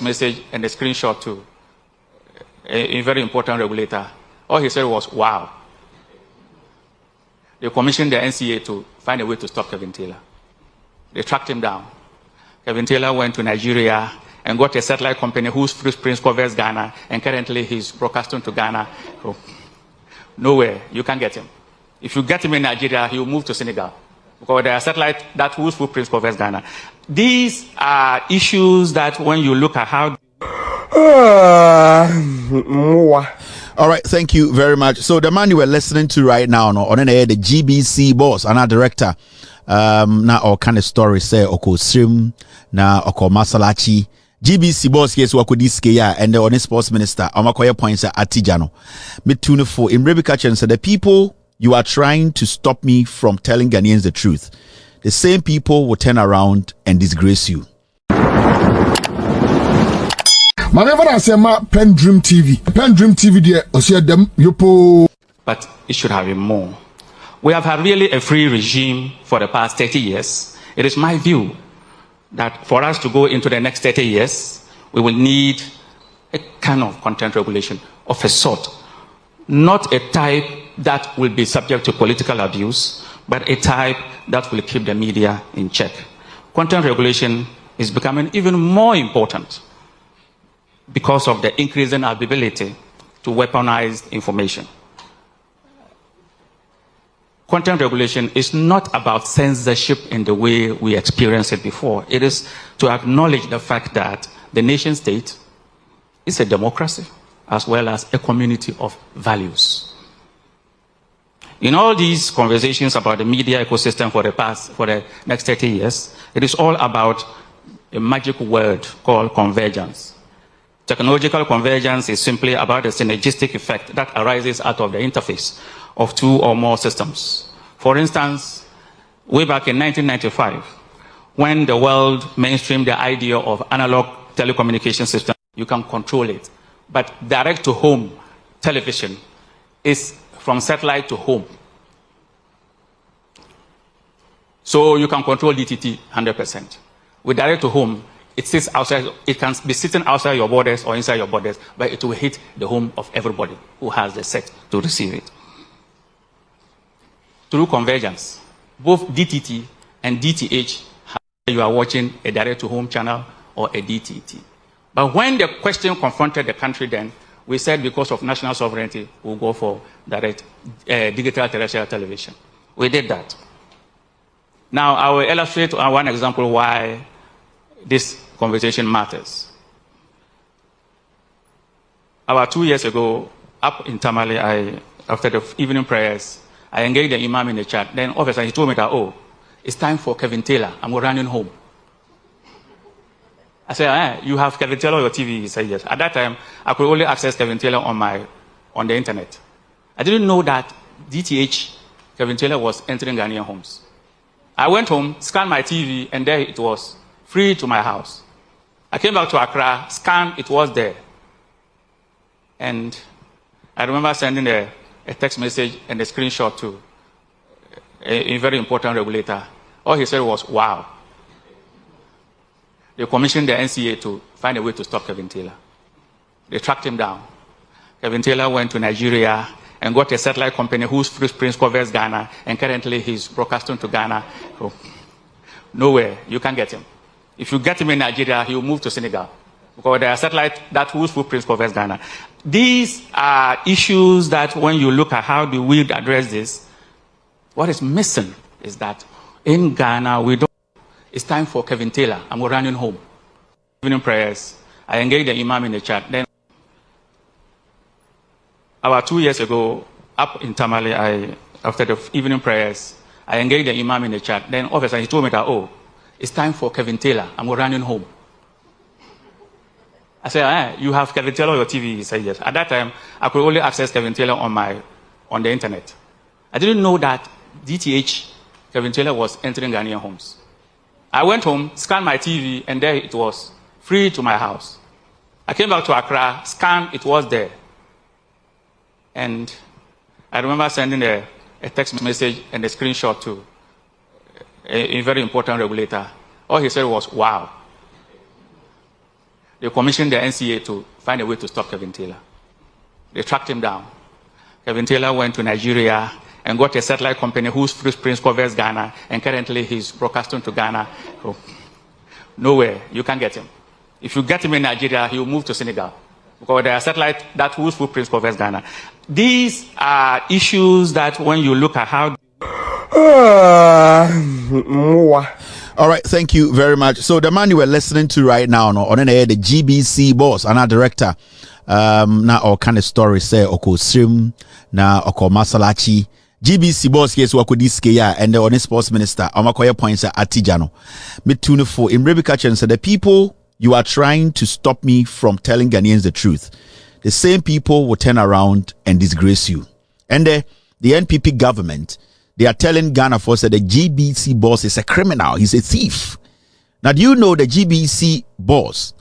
message and a screenshot to a very important regulator. All he said was, wow. They commissioned the NCA to find a way to stop Kevin Taylor. They tracked him down. Kevin Taylor went to Nigeria and got a satellite company whose footprint covers Ghana, and currently he's broadcasting to Ghana. So, nowhere, you can't get him. If you get him in Nigeria, he will move to Senegal, because there are satellites that whose footprint covers Ghana. These are issues that when you look at how... All right, thank you very much. So the man you were listening to right now, on the GBC boss and our director, na or kind of story say oko stream na oko masalachi GBC boss yes wako diske ya and the on sports minister amakoye points at Tijano. Me tune for in Rebecca Chen said the people you are trying to stop me from telling Ghanaians the truth. The same people will turn around and disgrace you. Whenever I say my PENDREAM TV there, I see them yopo. But it should have been more. We have had really a free regime for the past 30 years. It is my view that for us to go into the next 30 years, we will need a kind of content regulation of a sort. Not a type that will be subject to political abuse, but a type that will keep the media in check. Content regulation is becoming even more important because of the increasing ability to weaponize information. Content regulation is not about censorship in the way we experienced it before. It is to acknowledge the fact that the nation state is a democracy as well as a community of values. In all these conversations about the media ecosystem for the next 30 years, it is all about a magic word called convergence. Technological convergence is simply about the synergistic effect that arises out of the interface of two or more systems. For instance, way back in 1995, when the world mainstreamed the idea of analog telecommunication system, you can control it. But direct-to-home television is from satellite to home. So you can control DTT 100%. With direct-to-home, it sits outside, it can be sitting outside your borders or inside your borders, but it will hit the home of everybody who has the set to receive it. Through convergence, both DTT and DTH, you are watching a direct-to-home channel or a DTT. But when the question confronted the country then, we said because of national sovereignty, we'll go for direct digital terrestrial television. We did that. Now, I will illustrate one example why this conversation matters. About 2 years ago, up in Tamale, after the evening prayers, I engaged the imam in the chat. Then, obviously, he told me that, oh, it's time for Kevin Taylor. I'm running home. I said, you have Kevin Taylor on your TV? He said, yes. At that time, I could only access Kevin Taylor on the internet. I didn't know that DTH, Kevin Taylor, was entering Ghanaian homes. I went home, scanned my TV, and there it was, free to my house. I came back to Accra, scanned, it was there. And I remember sending a text message and a screenshot to a very important regulator. All he said was, wow. They commissioned the NCA to find a way to stop Kevin Taylor. They tracked him down. Kevin Taylor went to Nigeria and got a satellite company whose footprint covers Ghana, and currently he's broadcasting to Ghana. So, nowhere, you can't get him. If you get him in Nigeria, he will move to Senegal, because there are satellites that whose footprint covers Ghana. These are issues that when you look at how do we address this, what is missing is that in Ghana, it's time for Kevin Taylor. I'm running home. Evening prayers, I engaged the imam in the chat. Then, about 2 years ago, up in Tamale, after the evening prayers, I engaged the imam in the chat. Then, obviously, he told me that, oh, it's time for Kevin Taylor. I'm running home. I said, you have Kevin Taylor on your TV? He said, yes. At that time, I could only access Kevin Taylor on the internet. I didn't know that DTH, Kevin Taylor, was entering Ghanaian homes. I went home, scanned my TV, and there it was, free to my house. I came back to Accra, scanned, it was there. And I remember sending a text message and a screenshot to a very important regulator. All he said was, wow. they commissioned the NCA to find a way to stop Kevin Taylor. They tracked him down. Kevin Taylor went to Nigeria and got a satellite company whose footprint covers Ghana, and currently he's broadcasting to Ghana. So, nowhere, you can't get him. If you get him in Nigeria, he will move to Senegal, because there are satellites that whose footprint covers Ghana. These are issues that when you look at how... All right, thank you very much. So the man you were listening to right now, on air, the GBC boss and our director, now our kind of story say oko Srim, now oko Masalachi, GBC boss yes wako diskeya and the honest sports minister amakoya points at Atijano. Me tune for in Rebecca Chen said the people you are trying to stop me from telling Ghanaians the truth. The same people will turn around and disgrace you. And the NPP government, they are telling Ghana for that the GBC boss is a criminal. He's a thief. Now, do you know the GBC boss?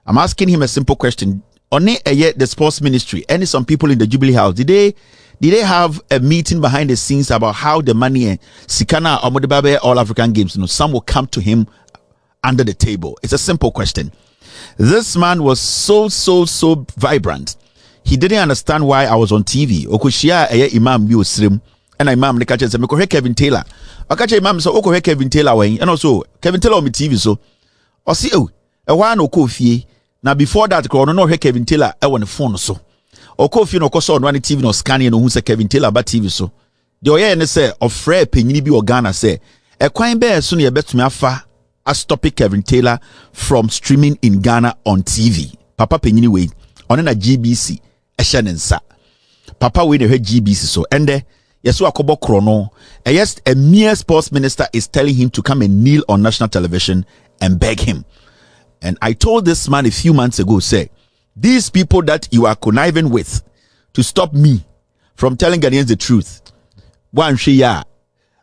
I'm asking him a simple question. Only the sports ministry and some people in the Jubilee House, did they have a meeting behind the scenes about how the money and Sikana or Modibabe All African Games, some will come to him under the table? It's a simple question. This man was so vibrant. He didn't understand why I was on TV. Okushia Imam bi osrem and Imam ne kache say me ko Kevin Taylor. Okache Imam so oko Kevin Taylor when and also Kevin Taylor on TV so. O see e wa na okofie. Na before that ko no Kevin Taylor e won phone so. Okofie no koso on TV no scan no hu say Kevin Taylor ba TV so. De oye ne say ofre penyini bi Ghana say e kwan be so ne betumi afa a stop Kevin Taylor from streaming in Ghana on TV. Papa penyini we on na GBC Eshanensa. Papa we ne GBC so ende yesu akobo krono. Yes, a mere sports minister is telling him to come and kneel on national television and beg him. And I told this man a few months ago, say, these people that you are conniving with to stop me from telling Ghanaians the truth. One share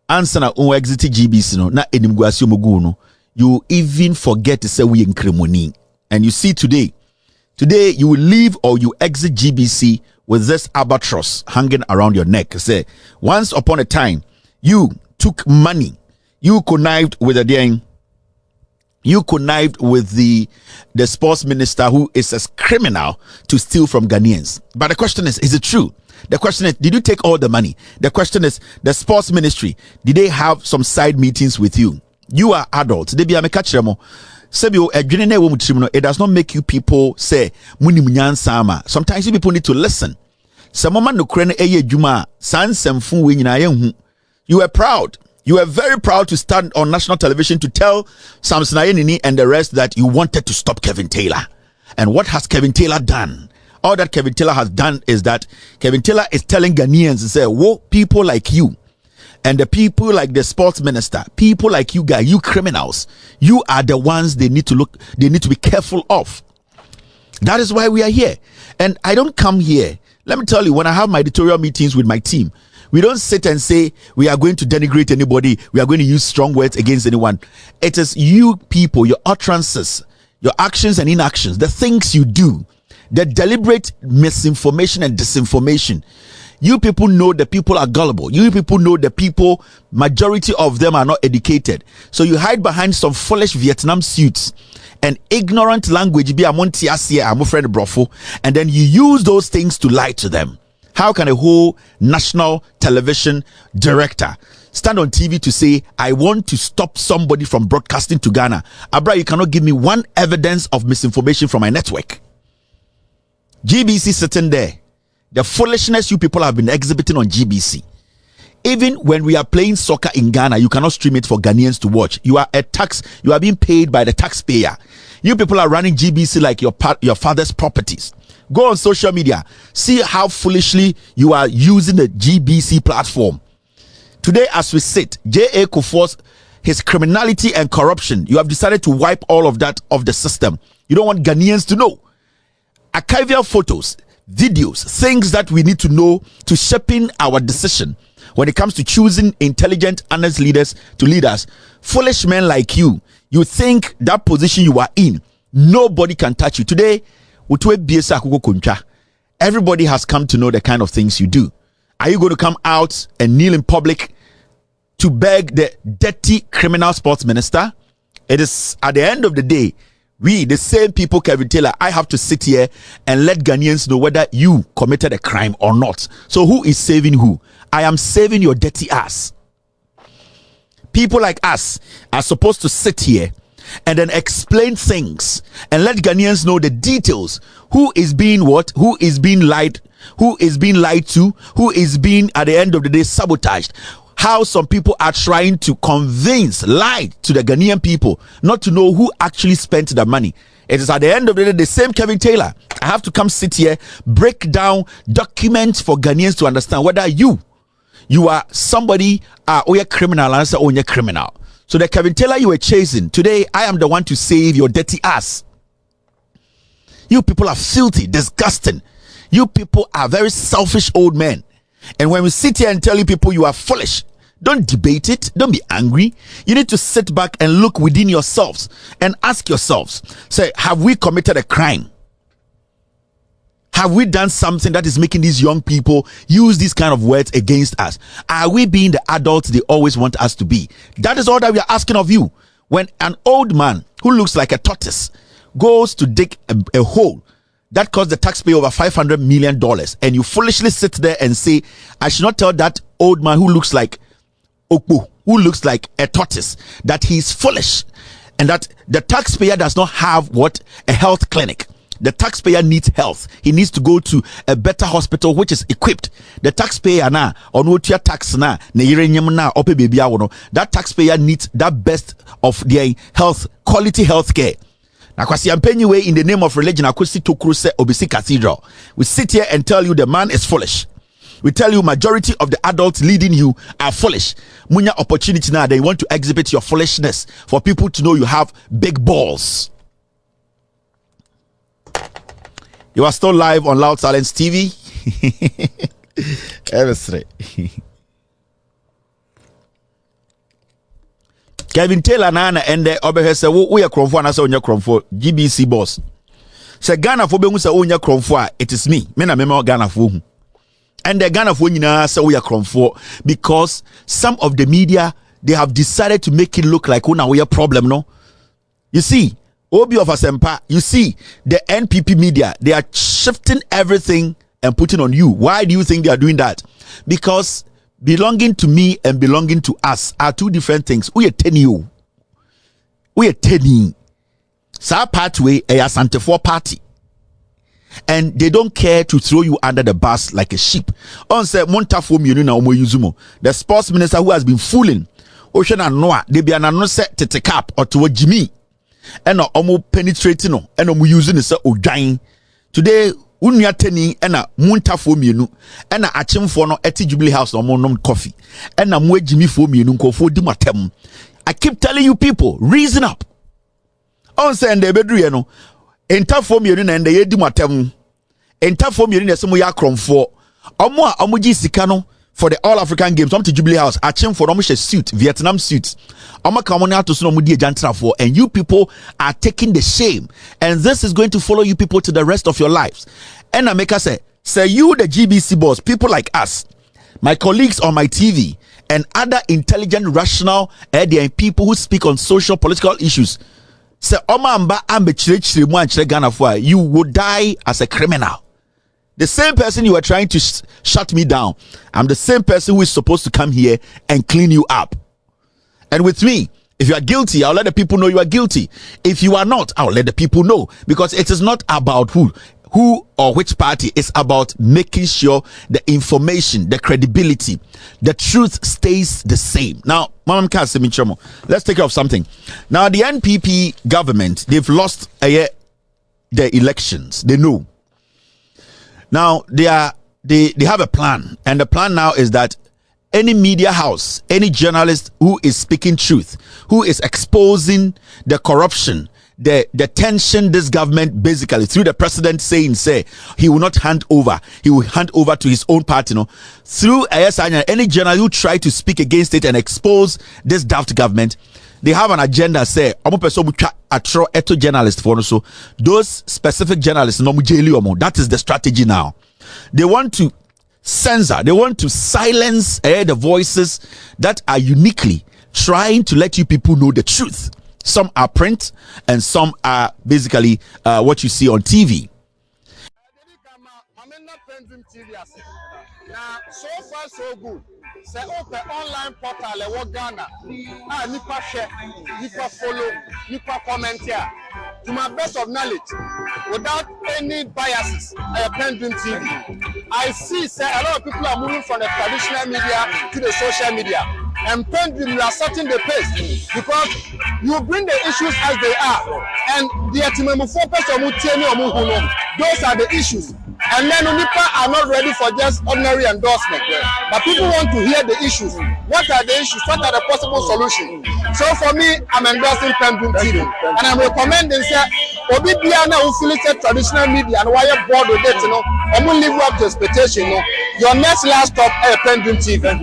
answer na on exit GBC no na enimguasio mugu no. You even forget to say we in Kremoni. And you see today you will leave or you exit GBC with this albatross hanging around your neck. Say, once upon a time, you took money, you connived with the sports minister who is a criminal to steal from Ghanaians. But the question is it true? The question is, did you take all the money? The question is, the sports ministry, did they have some side meetings with you? You are adults. They be a mekachiremo. It does not make you people say sometimes you people need to listen. You were proud. You were very proud to stand on national television to tell Samson Ayenini and the rest that you wanted to stop Kevin Taylor. And what has Kevin Taylor done? All that Kevin Taylor has done is that Kevin Taylor is telling Ghanaians to say, whoa, people like you and the people like the sports minister, people like you guys, you criminals, you are the ones they need to be careful of. That is why we are here. And I don't come here. Let me tell you, when I have my editorial meetings with my team, we don't sit and say we are going to denigrate anybody. We are going to use strong words against anyone. It is you people, your utterances, your actions and inactions, the things you do, the deliberate misinformation and disinformation. You people know the people are gullible. You people know the people, majority of them are not educated. So you hide behind some foolish Vietnam suits and ignorant language, be among Tiasia, I'm friend Brofo, and then you use those things to lie to them. How can a whole national television director stand on TV to say, I want to stop somebody from broadcasting to Ghana? Abra, you cannot give me one evidence of misinformation from my network. GBC sitting there. The foolishness you people have been exhibiting on GBC. Even when we are playing soccer in Ghana, you cannot stream it for Ghanaians to watch. You are being paid by the taxpayer. You people are running GBC like your father's properties. Go on social media. See how foolishly you are using the GBC platform. Today, as we sit, J.A. Kufuor's his criminality and corruption, you have decided to wipe all of that off the system. You don't want Ghanaians to know. Archival photos, videos, things that we need to know to shaping our decision when it comes to choosing intelligent, honest leaders to lead us. Foolish men like you think that position you are in, nobody can touch you. Today, everybody has come to know the kind of things you do. Are you going to come out and kneel in public to beg the dirty criminal sports minister? It is at the end of the day, We, the same people, Kevin Taylor, I have to sit here and let Ghanaians know whether you committed a crime or not. So who is saving who? I am saving your dirty ass. People like us are supposed to sit here and then explain things and let Ghanaians know the details. Who is being what? Who is being lied? Who is being lied to? Who is being, at the end of the day, sabotaged? How some people are trying to lie to the Ghanaian people not to know who actually spent the money. It is at the end of the day the same Kevin Taylor. I have to come sit here, break down documents for Ghanaians to understand whether you are somebody or you're criminal and or you're criminal. So the Kevin Taylor you were chasing, today I am the one to save your dirty ass. You people are filthy, disgusting. You people are very selfish old men. And when we sit here and tell you people you are foolish, don't debate it. Don't be angry. You need to sit back and look within yourselves and ask yourselves, say, have we committed a crime? Have we done something that is making these young people use these kind of words against us? Are we being the adults they always want us to be? That is all that we are asking of you. When an old man who looks like a tortoise goes to dig a hole that costs the taxpayer over $500 million, and you foolishly sit there and say, I should not tell that old man who looks like Okpo, who looks like a tortoise, that he is foolish, and that the taxpayer does not have what? A health clinic. The taxpayer needs health. He needs to go to a better hospital which is equipped. The taxpayer na onotia tax na yerenyem na ope baby awono. That taxpayer needs that best of their health, quality health care. Now, anyway, in the name of religion, Akwesi Tokuro se Obisi Cathedral. We sit here and tell you the man is foolish. We tell you majority of the adults leading you are foolish. Munya opportunity now, they want to exhibit your foolishness for people to know you have big balls. You are still live on Loud Silence TV. Kevin Taylor nana ende obehe se wo ye kromfo na se onye kromfo GBC boss. Se Ghana fo be hu se onye kromfo a it is me na me Ghana fo hu. And the Ghana fo nyina se wo ye kromfo because some of the media they have decided to make it look like una we a problem no. You see, Obi of Asempa, you see the NPP media, they are shifting everything and putting on you. Why do you think they are doing that? Because belonging to me and belonging to us are two different things. We are 10 you. We are 10. Sa pathway a Asante 4 party. And they don't care to throw you under the bus like a sheep. On say Montafo Miunina Omo Yuzumo, the sports minister who has been fooling Ocean and Noah, they be an announced tete cap or to a Jimmy. And omo penetrating no and omo using the ojan. Today unya teni ena Montafo mienu ena achimfo no eti Jubilee House no nom coffee ena mo Jimmy fo mienu nkofo di matem. I keep telling you people, reason up. On say and bedru no entafo mienu na ende ye di matem. Entafo mienu na semo ya kromfo. Omo ji sika no for the All African Games, to Jubilee House, achim for omo suit, Vietnam suits. Omo kamoni to so mudi jantra for, and you people are taking the shame, and this is going to follow you people to the rest of your lives. And I make us say you the GBC boss, people like us, my colleagues on my TV, and other intelligent, rational, people who speak on social, political issues. Say Omamba ambe chire mu anchire Ghana for, you would die as a criminal. The same person you are trying to shut me down, I'm the same person who is supposed to come here and clean you up. And with me, if you are guilty, I'll let the people know you are guilty. If you are not, I'll let the people know. Because it is not about who or which party. It's about making sure the information, the credibility, the truth stays the same. Now, let's take care of something. Now, the NPP government, they've lost the elections. They know. Now they have a plan, and the plan now is that any media house, any journalist who is speaking truth, who is exposing the corruption, the tension this government basically through the president saying he will not hand over, he will hand over to his own party, through any journalist who try to speak against it and expose this daft government. They have an agenda, journalists for so those specific journalists, that is the strategy now. They want to censor, they want to silence the voices that are uniquely trying to let you people know the truth. Some are print, and some are basically what you see on TV. Now, so far so good. Say open online portal e Ghana. Nipa share, nipa follow, nipa comment here. To my best of knowledge, without any biases, Pendream TV. I see say a lot of people are moving from the traditional media to the social media. And Pendream, you are setting the pace because you bring the issues as they are. And the those are the issues. And then Nipa are not ready for just ordinary endorsement. But people want to hear the issues. What are the issues? What are the possible solutions? So for me, I'm endorsing Pendream TV. And I'm recommending that Obi Biana who feel it's traditional media and why you're bored with it, I'm going to live up to expectation. Your next last stop is Pendream TV.